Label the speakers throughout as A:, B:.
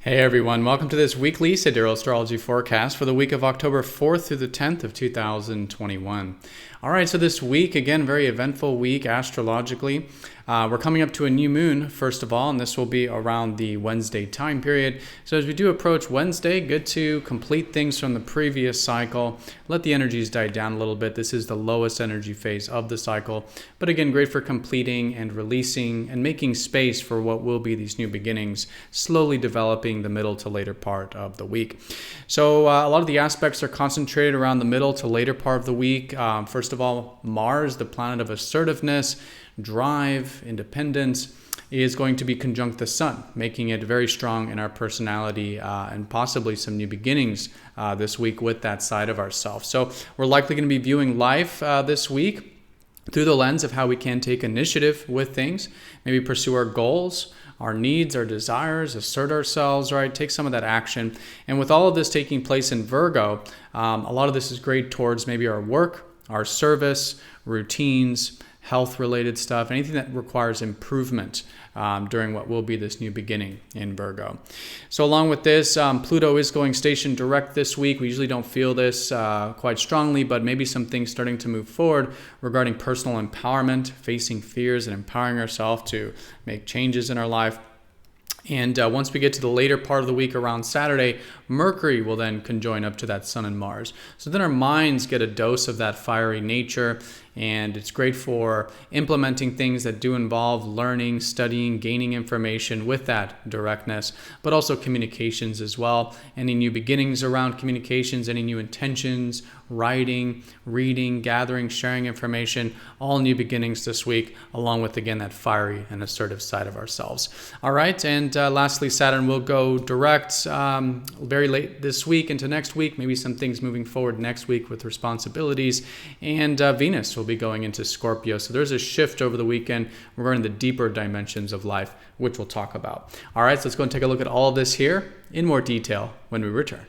A: Hey everyone, welcome to this weekly Sidereal Astrology forecast for the week of October 4th through the 10th of 2021. All right, so this week, again, very eventful week astrologically. We're coming up to a new moon, first of all, and this will be around the Wednesday time period. So as we do approach Wednesday, good to complete things from the previous cycle. Let the energies die down a little bit. This is the lowest energy phase of the cycle. But again, great for completing and releasing and making space for what will be these new beginnings, slowly developing the middle to later part of the week. So a lot of the aspects are concentrated around the middle to later part of the week. First of all, Mars, the planet of assertiveness, drive, independence, is going to be conjunct the sun, making it very strong in our personality and possibly some new beginnings this week with that side of ourselves. So we're likely going to be viewing life this week through the lens of how we can take initiative with things, maybe pursue our goals, our needs, our desires, assert ourselves, right? Take some of that action. And with all of this taking place in Virgo, a lot of this is great towards maybe our work, our service, routines, health-related stuff, anything that requires improvement during what will be this new beginning in Virgo. So along with this, Pluto is going station direct this week. We usually don't feel this quite strongly, but maybe some things starting to move forward regarding personal empowerment, facing fears and empowering ourselves to make changes in our life. And once we get to the later part of the week around Saturday, Mercury will then conjoin up to that Sun and Mars. So then our minds get a dose of that fiery nature, and it's great for implementing things that do involve learning, studying, gaining information with that directness, but also communications as well. Any new beginnings around communications, any new intentions, writing, reading, gathering, sharing information, all new beginnings this week, along with, again, that fiery and assertive side of ourselves. All right, and lastly, Saturn will go direct very late this week into next week, maybe some things moving forward next week with responsibilities, and Venus will be going into Scorpio. So there's a shift over the weekend regarding the deeper dimensions of life, which we'll talk about. All right, so let's go and take a look at all of this here in more detail when we return.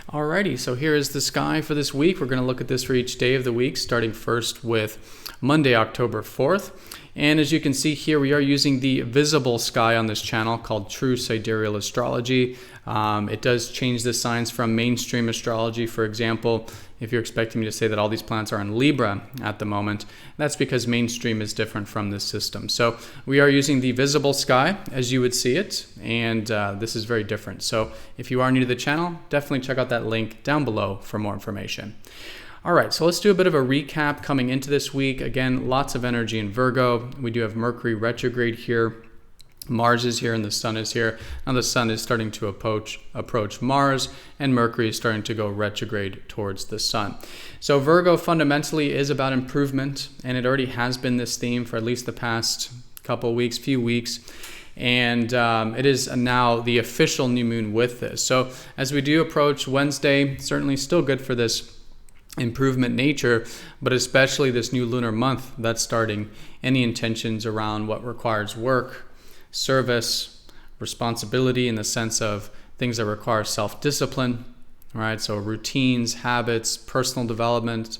A: Alrighty, so here is the sky for this week. We're going to look at this for each day of the week, starting first with Monday, October 4th. And as you can see here, we are using the visible sky on this channel called True Sidereal Astrology. It does change the signs from mainstream astrology. For example, if you're expecting me to say that all these planets are in Libra at the moment, that's because mainstream is different from this system. So we are using the visible sky as you would see it, and this is very different. So if you are new to the channel, definitely check out that link down below for more information. All right, so let's do a bit of a recap coming into this week. Again, lots of energy in Virgo. We do have Mercury retrograde here. Mars is here and the Sun is here. Now the Sun is starting to approach Mars, and Mercury is starting to go retrograde towards the Sun. So Virgo fundamentally is about improvement, and it already has been this theme for at least the past few weeks. And it is now the official new moon with this. So as we do approach Wednesday, certainly still good for this improvement nature, but especially this new lunar month that's starting, any intentions around what requires work, service, responsibility in the sense of things that require self-discipline, right? So routines, habits, personal development,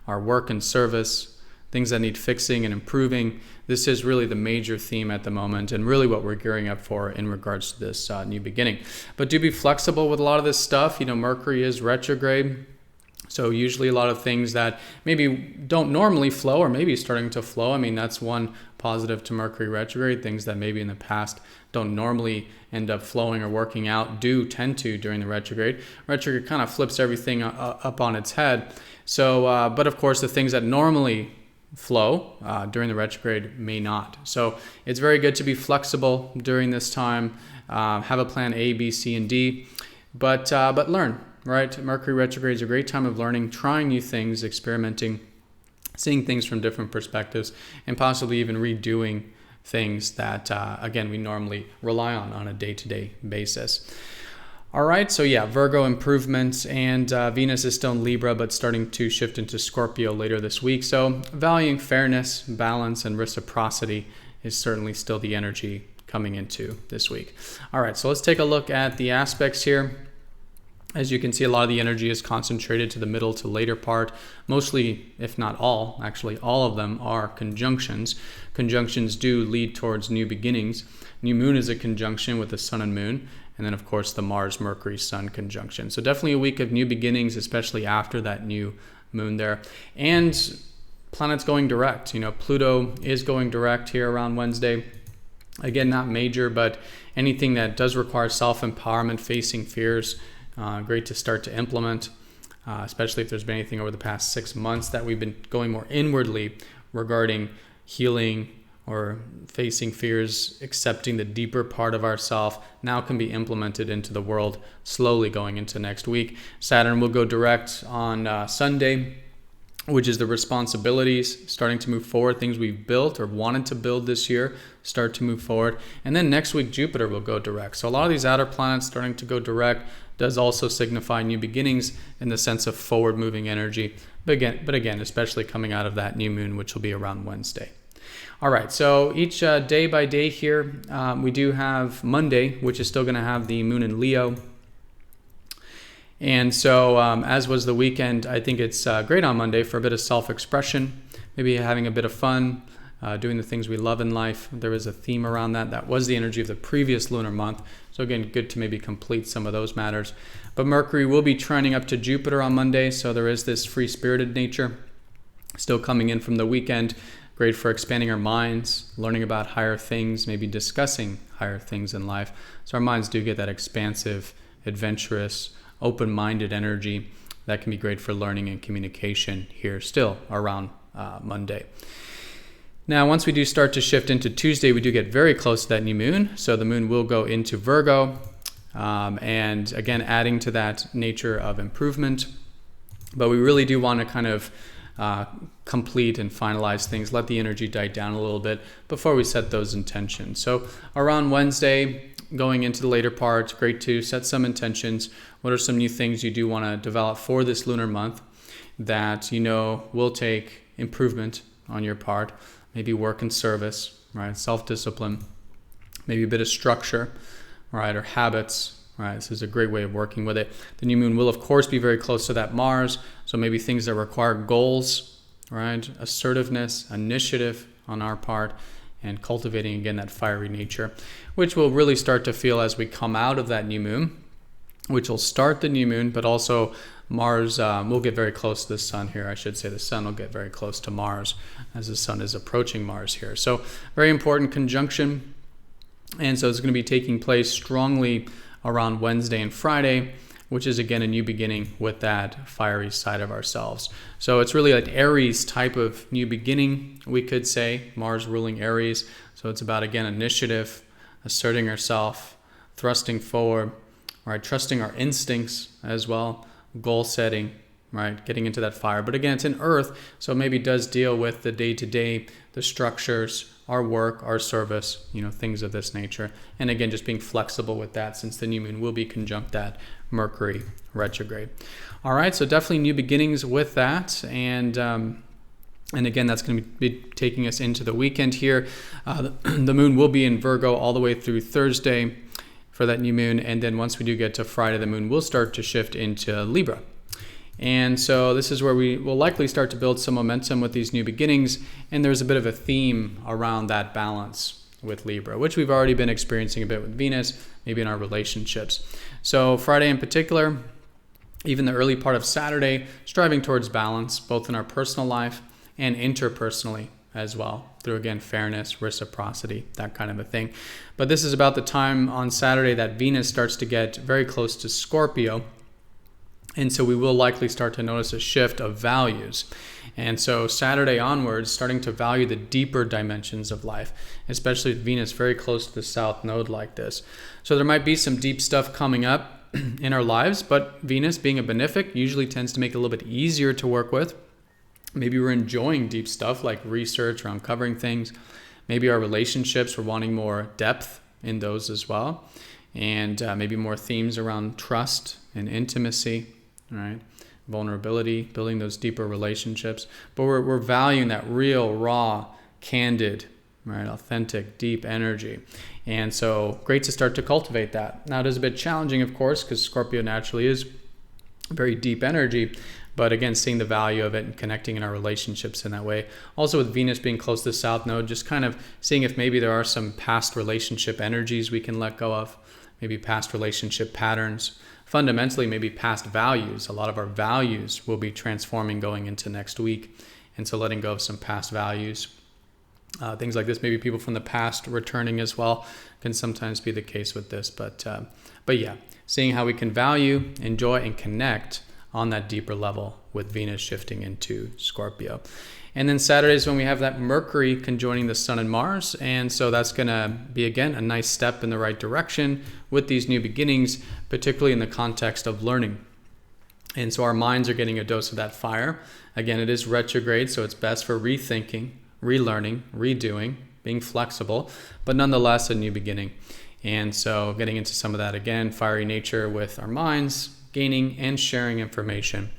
A: our work and service, things that need fixing and improving. This is really the major theme at the moment, and really what we're gearing up for in regards to this new beginning. But do be flexible with a lot of this stuff. Mercury is retrograde. So usually a lot of things that maybe don't normally flow or maybe starting to flow. I mean, that's one positive to Mercury retrograde. Things that maybe in the past don't normally end up flowing or working out do tend to during the retrograde. Retrograde kind of flips everything up on its head. So, but of course, the things that normally flow during the retrograde may not. So it's very good to be flexible during this time. Have a plan A, B, C, and D, but learn. Right? Mercury retrograde is a great time of learning, trying new things, experimenting, seeing things from different perspectives, and possibly even redoing things that, again, we normally rely on a day-to-day basis. All right, so yeah, Virgo improvements, and Venus is still in Libra, but starting to shift into Scorpio later this week. So valuing fairness, balance, and reciprocity is certainly still the energy coming into this week. All right, so let's take a look at the aspects here. As you can see, a lot of the energy is concentrated to the middle to later part. Mostly, if not all, actually all of them are conjunctions. Conjunctions do lead towards new beginnings. New moon is a conjunction with the sun and moon. And then, of course, the Mars-Mercury-Sun conjunction. So definitely a week of new beginnings, especially after that new moon there. And planets going direct. Pluto is going direct here around Wednesday. Again, not major, but anything that does require self-empowerment, facing fears, great to start to implement, especially if there's been anything over the past 6 months that we've been going more inwardly regarding healing or facing fears, accepting the deeper part of ourself, now can be implemented into the world slowly going into next week. Saturn will go direct on Sunday, which is the responsibilities starting to move forward, things we've built or wanted to build this year start to move forward. And then next week, Jupiter will go direct. So a lot of these outer planets starting to go direct does also signify new beginnings in the sense of forward moving energy. But again, especially coming out of that new moon, which will be around Wednesday. All right, so each day by day here, we do have Monday, which is still going to have the moon in Leo. And so as was the weekend, I think it's great on Monday for a bit of self-expression, maybe having a bit of fun, doing the things we love in life. There is a theme around that. That was the energy of the previous lunar month. So again, good to maybe complete some of those matters. But Mercury will be trending up to Jupiter on Monday, so there is this free-spirited nature still coming in from the weekend. Great for expanding our minds, learning about higher things, maybe discussing higher things in life. So our minds do get that expansive, adventurous, open-minded energy that can be great for learning and communication here still around Monday. Now, once we do start to shift into Tuesday, we do get very close to that new moon. So the moon will go into Virgo, and again, adding to that nature of improvement. But we really do want to kind of complete and finalize things, let the energy die down a little bit before we set those intentions. So around Wednesday, going into the later part, great to set some intentions. What are some new things you do want to develop for this lunar month that will take improvement on your part? Maybe work and service, right? Self-discipline, maybe a bit of structure, right? Or habits, right? This is a great way of working with it. The new moon will, of course, be very close to that Mars. So maybe things that require goals, right? Assertiveness, initiative on our part, and cultivating, again, that fiery nature, which will really start to feel as we come out of that new moon, which will start the new moon, but also Mars will get very close to the sun here. I should say the sun will get very close to Mars as the sun is approaching Mars here. So very important conjunction. And so it's going to be taking place strongly around Wednesday and Friday, which is again a new beginning with that fiery side of ourselves. So it's really like Aries type of new beginning, we could say, Mars ruling Aries. So it's about, again, initiative, asserting ourselves, thrusting forward, right? Trusting our instincts as well, goal setting, right? Getting into that fire. But again, it's in Earth, so maybe does deal with the day-to-day, the structures, our work, our service, things of this nature. And again, just being flexible with that since the new moon will be conjunct that Mercury retrograde. All right, so definitely new beginnings with that. And again, that's going to be taking us into the weekend here. The moon will be in Virgo all the way through Thursday for that new moon. And then once we do get to Friday, the moon will start to shift into Libra. And so this is where we will likely start to build some momentum with these new beginnings. And there's a bit of a theme around that balance with Libra, which we've already been experiencing a bit with Venus, maybe in our relationships. So Friday in particular, even the early part of Saturday, striving towards balance, both in our personal life and interpersonally as well, through, again, fairness, reciprocity, that kind of a thing. But this is about the time on Saturday that Venus starts to get very close to Scorpio. And so we will likely start to notice a shift of values. And so Saturday onwards, starting to value the deeper dimensions of life, especially with Venus very close to the South Node like this. So there might be some deep stuff coming up in our lives, but Venus, being a benefic, usually tends to make it a little bit easier to work with. Maybe we're enjoying deep stuff like research or uncovering things. Maybe our relationships, we're wanting more depth in those as well. And maybe more themes around trust and intimacy, right? Vulnerability, building those deeper relationships. But we're valuing that real, raw, candid, right? Authentic, deep energy. And so great to start to cultivate that. Now it is a bit challenging, of course, because Scorpio naturally is very deep energy, but again, seeing the value of it and connecting in our relationships in that way. Also with Venus being close to the South Node, just kind of seeing if maybe there are some past relationship energies we can let go of, maybe past relationship patterns. Fundamentally, maybe past values. A lot of our values will be transforming going into next week. And so letting go of some past values. Things like this, maybe people from the past returning as well, can sometimes be the case with this. But yeah, seeing how we can value, enjoy, and connect on that deeper level with Venus shifting into Scorpio. And then Saturday is when we have that Mercury conjoining the Sun and Mars. And so that's going to be, again, a nice step in the right direction with these new beginnings, particularly in the context of learning. And so our minds are getting a dose of that fire. Again, it is retrograde, so it's best for rethinking, relearning, redoing, being flexible, but nonetheless a new beginning. And so getting into some of that again, fiery nature with our minds, gaining and sharing information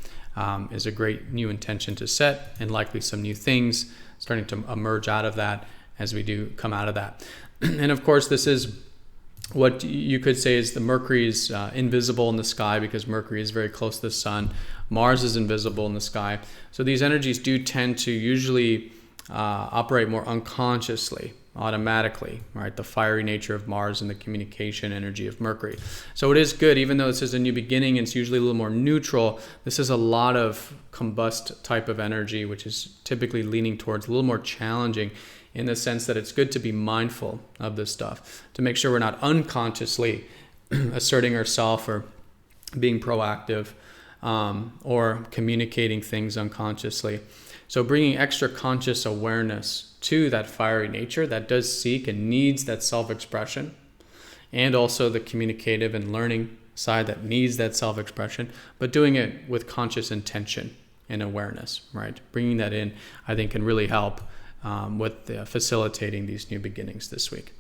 A: is a great new intention to set, and likely some new things starting to emerge out of that as we do come out of that. And of course, this is what you could say is the Mercury is invisible in the sky because Mercury is very close to the Sun. Mars is invisible in the sky. So these energies do tend to usually operate more unconsciously, automatically, right? The fiery nature of Mars and the communication energy of Mercury. So it is good, even though this is a new beginning and it's usually a little more neutral, this is a lot of combust type of energy, which is typically leaning towards a little more challenging in the sense that it's good to be mindful of this stuff, to make sure we're not unconsciously asserting ourselves or being proactive or communicating things unconsciously. So bringing extra conscious awareness to that fiery nature that does seek and needs that self-expression, and also the communicative and learning side that needs that self-expression, but doing it with conscious intention and awareness, right? Bringing that in, I think, can really help with facilitating these new beginnings this week.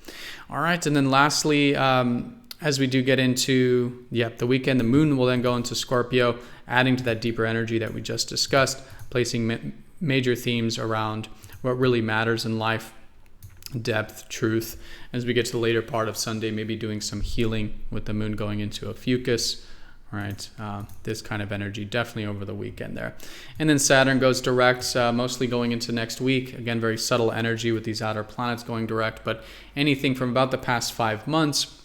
A: All right, and then lastly, as we do get into the weekend, the moon will then go into Scorpio, adding to that deeper energy that we just discussed, placing major themes around what really matters in life, depth, truth. As we get to the later part of Sunday, maybe doing some healing with the moon going into a fucus, right? This kind of energy definitely over the weekend there. And then Saturn goes direct, mostly going into next week. Again, very subtle energy with these outer planets going direct, but anything from about the past 5 months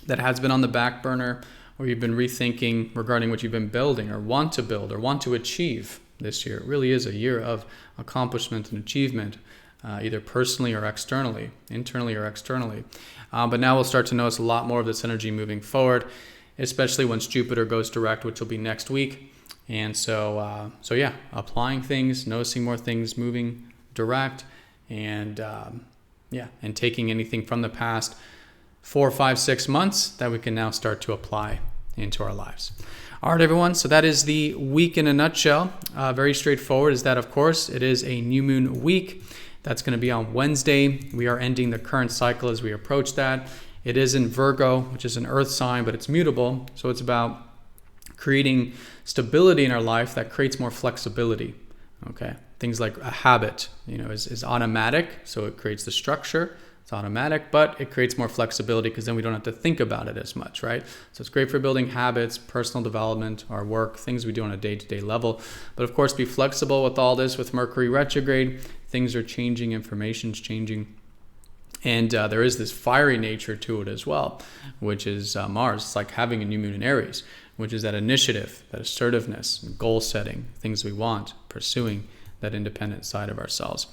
A: that has been on the back burner, or you've been rethinking regarding what you've been building or want to build or want to achieve this year. It really is a year of accomplishment and achievement, either personally or externally, internally or externally. But now we'll start to notice a lot more of this energy moving forward, especially once Jupiter goes direct, which will be next week. And so applying things, noticing more things moving direct, and taking anything from the past 4, 5, 6 months that we can now start to apply into our lives. All right, everyone. So that is the week in a nutshell. Very straightforward is that, of course, it is a new moon week. That's going to be on Wednesday. We are ending the current cycle as we approach that. It is in Virgo, which is an earth sign, but it's mutable. So it's about creating stability in our life that creates more flexibility. Okay. Things like a habit, is automatic. So it creates the structure. It's automatic, but it creates more flexibility because then we don't have to think about it as much, right? So it's great for building habits, personal development, our work, things we do on a day-to-day level. But of course, be flexible with all this. With Mercury retrograde, things are changing, information's changing. And there is this fiery nature to it as well, which is Mars. It's like having a new moon in Aries, which is that initiative, that assertiveness, goal setting, things we want, pursuing that independent side of ourselves.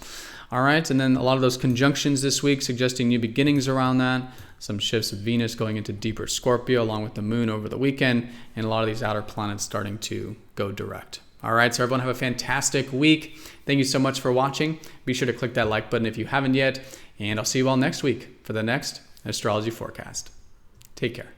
A: All right, and then a lot of those conjunctions this week suggesting new beginnings around that. Some shifts with Venus going into deeper Scorpio along with the moon over the weekend, and a lot of these outer planets starting to go direct. All right, so everyone have a fantastic week. Thank you so much for watching. Be sure to click that like button if you haven't yet, and I'll see you all next week for the next astrology forecast. Take care.